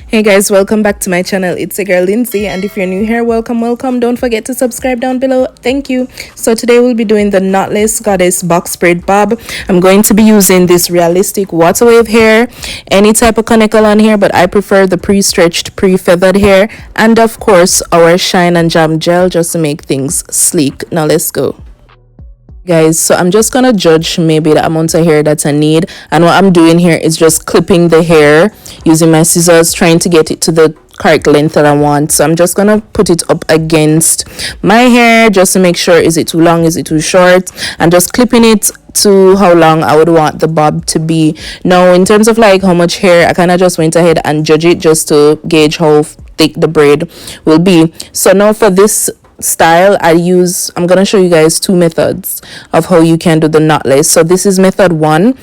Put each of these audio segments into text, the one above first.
Hey guys, welcome back to my channel. It's your girl Lindsey, and if you're new here, welcome. Don't forget to subscribe down below. Thank you. So today we'll be doing the Knotless Goddess box braid bob. I'm going to be using this realistic water wave hair, any type of conical on here, but I prefer the pre-stretched, pre-feathered hair, and of course our shine and jam gel just to make things sleek. Now let's go. Guys, so I'm just gonna judge maybe the amount of hair that I need, and what I'm doing here is just clipping the hair using my scissors, trying to get it to the correct length that I want. So I'm just gonna put it up against my hair just to make sure, is it too long, is it too short, and just clipping it to how long I would want the bob to be. Now in terms of like how much hair, I kind of just went ahead and judge it just to gauge how thick the braid will be. So now for this style I'm gonna show you guys two methods of how you can do the knotless. So this is method one.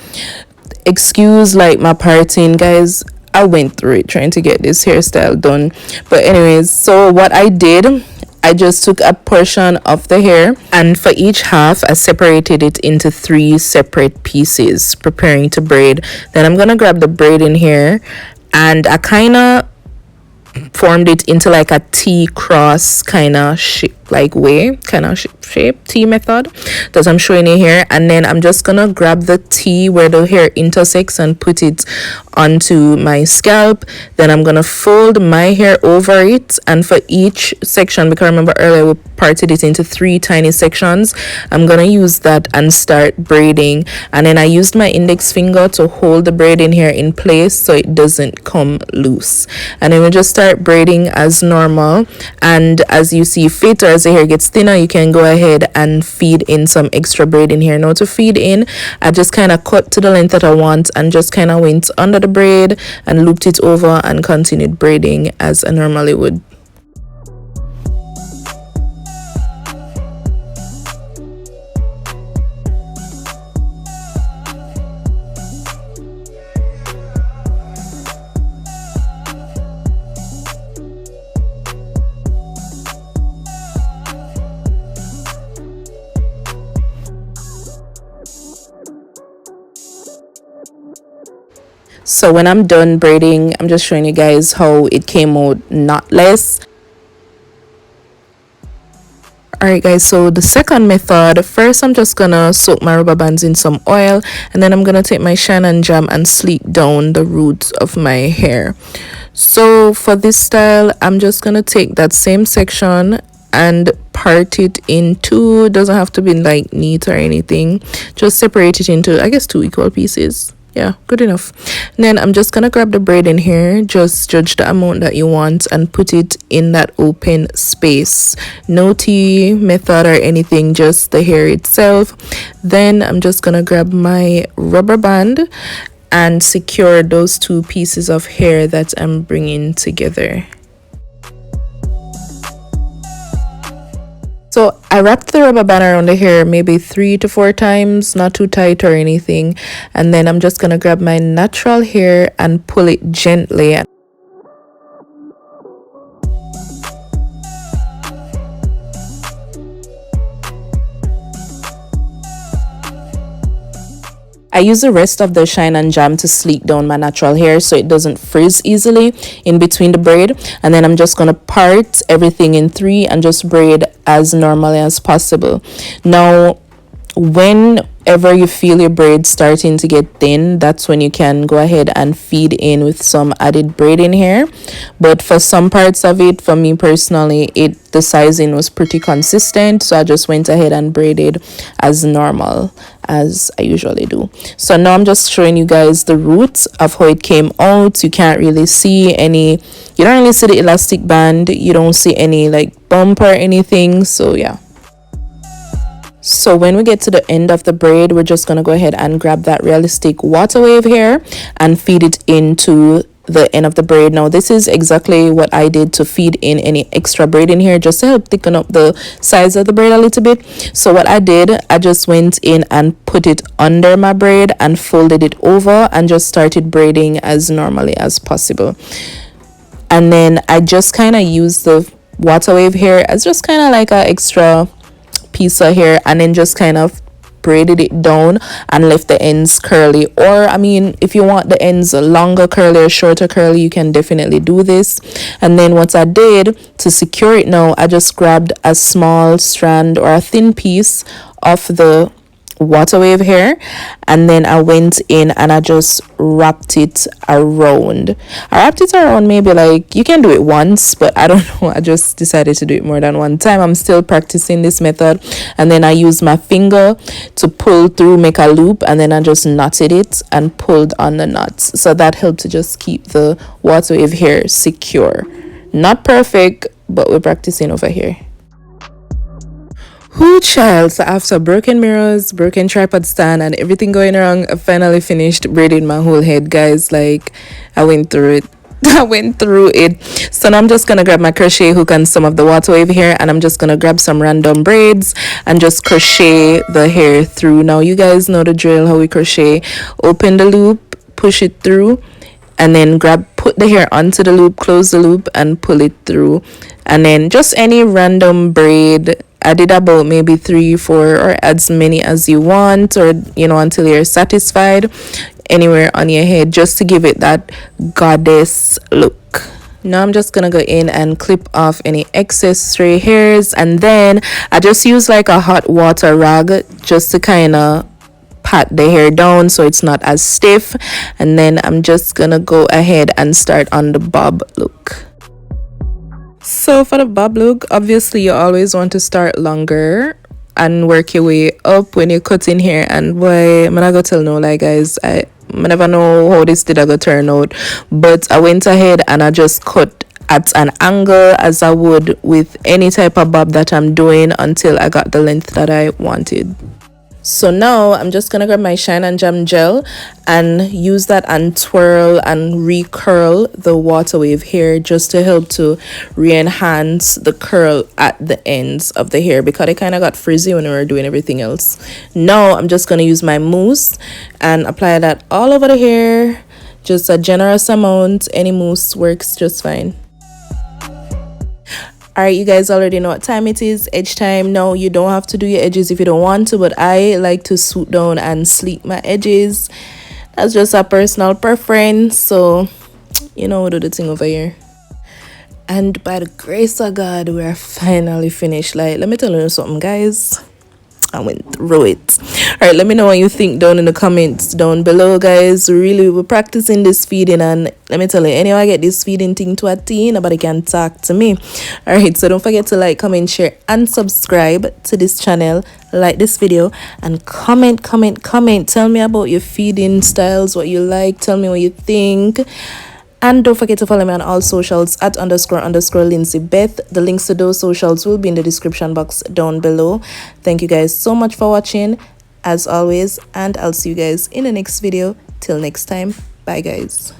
Excuse like my parting, guys, I went through it trying to get this hairstyle done, but anyways, so what I did, I just took a portion of the hair, and for each half I separated it into 3 separate pieces, preparing to braid. Then I'm gonna grab the braid in here, and I kind of formed it into like a T cross kind of shape, like way kind of shape, T method that I'm showing you here. And then I'm just gonna grab the T where the hair intersects and put it onto my scalp. Then I'm gonna fold my hair over it, and for each section, because remember earlier we parted it into 3 tiny sections, I'm gonna use that and start braiding. And then I used my index finger to hold the braid in here in place so it doesn't come loose, and then we just start braiding as normal. And as you see fit, or as the hair gets thinner, you can go ahead and feed in some extra braid in here. Now to feed in, I just kind of cut to the length that I want and just kind of went under the braid and looped it over and continued braiding as I normally would. So when I'm done braiding, I'm just showing you guys how it came out knotless. Alright guys, so the second method, first I'm just gonna soak my rubber bands in some oil, and then I'm gonna take my shine and jam and sleek down the roots of my hair. So for this style, I'm just gonna take that same section and part it in 2. It doesn't have to be like neat or anything, just separate it into, I guess, 2 equal pieces. Yeah, good enough. And then I'm just gonna grab the braid in here, just judge the amount that you want and put it in that open space. No T method or anything, just the hair itself. Then I'm just gonna grab my rubber band and secure those 2 pieces of hair that I'm bringing together. So I wrapped the rubber band around the hair maybe 3 to 4 times, not too tight or anything. And then I'm just gonna grab my natural hair and pull it gently. I use the rest of the shine and jam to sleek down my natural hair so it doesn't frizz easily in between the braid. And then I'm just going to part everything in 3 and just braid as normally as possible. Now, whenever you feel your braid starting to get thin, that's when you can go ahead and feed in with some added braid in here. But for some parts of it, for me personally, the sizing was pretty consistent, so I just went ahead and braided as normal as I usually do. So now I'm just showing you guys the roots of how it came out. You can't really see any, you don't really see the elastic band, you don't see any like bump or anything. So yeah. So when we get to the end of the braid, we're just going to go ahead and grab that realistic water wave hair and feed it into the end of the braid. Now this is exactly what I did to feed in any extra braid in here, just to help thicken up the size of the braid a little bit. So what I did, I just went in and put it under my braid and folded it over and just started braiding as normally as possible. And then I just kind of used the water wave hair as just kind of like an extra piece of hair, and then just kind of braided it down and left the ends curly. Or I mean, if you want the ends longer curly or shorter curly, you can definitely do this. And then what I did to secure it now, I just grabbed a small strand or a thin piece of the water wave hair, and then I went in and I just wrapped it around. Maybe, like, you can do it once, but I don't know, I just decided to do it more than one time. I'm still practicing this method. And then I used my finger to pull through, make a loop, and then I just knotted it and pulled on the knots. So that helped to just keep the water wave hair secure. Not perfect, but we're practicing over here. Who child, so after broken mirrors, broken tripod stand, and everything going wrong, I finally finished braiding my whole head, guys. Like, I went through it. So now I'm just gonna grab my crochet hook and some of the water wave hair, and I'm just gonna grab some random braids and just crochet the hair through. Now you guys know the drill, how we crochet. Open the loop, push it through, and then put the hair onto the loop, close the loop, and pull it through. And then just any random braid. I did about maybe 3, 4, or as many as you want, or until you're satisfied, anywhere on your head, just to give it that goddess look. Now I'm just gonna go in and clip off any excess stray hairs, and then I just use like a hot water rag just to kind of pat the hair down so it's not as stiff. And then I'm just gonna go ahead and start on the bob look. So for the bob look, obviously you always want to start longer and work your way up when you're cutting hair. And boy, I'm not gonna tell no lie, guys, I never know how this did I go turn out, but I went ahead and I just cut at an angle as I would with any type of bob that I'm doing until I got the length that I wanted. So now I'm just gonna grab my Shine and Jam gel and use that and twirl and recurl the water wave hair, just to help to re-enhance the curl at the ends of the hair, because it kind of got frizzy when we were doing everything else. Now I'm just gonna use my mousse and apply that all over the hair, just a generous amount. Any mousse works just fine. Alright, you guys already know what time it is. Edge time. No, you don't have to do your edges if you don't want to, but I like to swoop down and sleek my edges. That's just a personal preference, so we'll do the thing over here. And by the grace of God, we're finally finished. Like, let me tell you something, guys, I went through it. All right, let me know what you think down in the comments down below, guys. We're practicing this feeding, and let me tell you, anyway, I get this feeding thing to a T, nobody can talk to me. All right, so don't forget to like, comment, share, and subscribe to this channel. Like this video and comment. Tell me about your feeding styles, what you like. Tell me what you think. And don't forget to follow me on all socials at __ Lindsey Beth. The links to those socials will be in the description box down below. Thank you guys so much for watching, as always, and I'll see you guys in the next video. Till next time, bye guys.